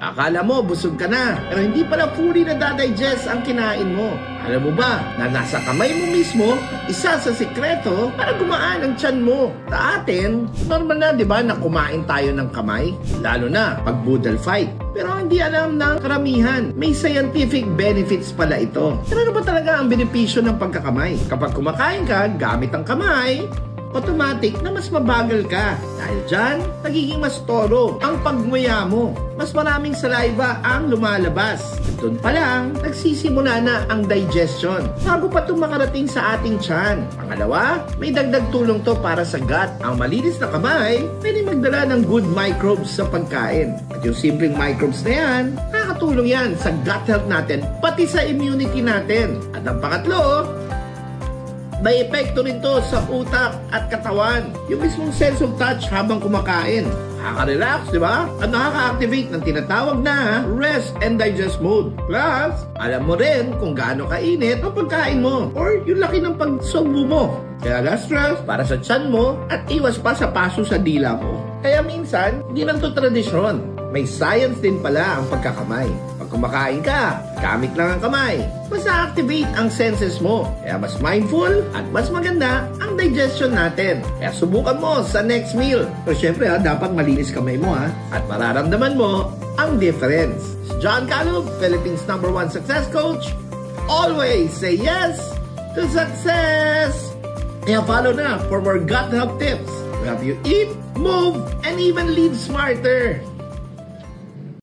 Akala mo, busog ka na. Pero hindi pala fully na dadigest ang kinain mo. Alam mo ba, na nasa kamay mo mismo, isa sa sikreto para gumaan ang tiyan mo. Sa atin, normal na, di ba, na kumain tayo ng kamay? Lalo na pag boodle fight. Pero hindi alam ng karamihan, may scientific benefits pala ito. Pero ano ba talaga ang benepisyo ng pagkakamay? Kapag kumakain ka gamit ang kamay, automatic na mas mabagal ka. Dahil dyan, nagiging mas toro ang pagmuya mo. Mas maraming saliva ang lumalabas. Doon pa lang, nagsisimula na ang digestion bago pa ito makarating sa ating tiyan. Pangalawa, may dagdag tulong to para sa gut. Ang malinis na kamay, pwede magdala ng good microbes sa pagkain. At yung simpleng microbes na yan, nakakatulong yan sa gut health natin, pati sa immunity natin. At ang pangatlo, may epekto rin to sa utak at katawan. Yung mismong sense of touch habang kumakain. Nakaka-relax, di ba? At nakaka-activate ng tinatawag na rest and digest mode. Plus, alam mo rin kung gaano kainit ang pagkain mo or yung laki ng pagsumbo mo. Kaya less stress para sa tiyan mo at iwas pa sa paso sa dila mo. Kaya minsan, hindi lang to tradisyon. May science din pala ang pagkakamay. Pag kumakain ka, gamit lang ang kamay. Mas na-activate ang senses mo. Kaya mas mindful at mas maganda ang digestion natin. Kaya subukan mo sa next meal. Pero syempre dapat malinis kamay mo at mararamdaman mo ang difference. John Calub, Philippines #1 success coach. Always say yes to success! Kaya follow na for more gut health tips to help you eat, move, and even live smarter.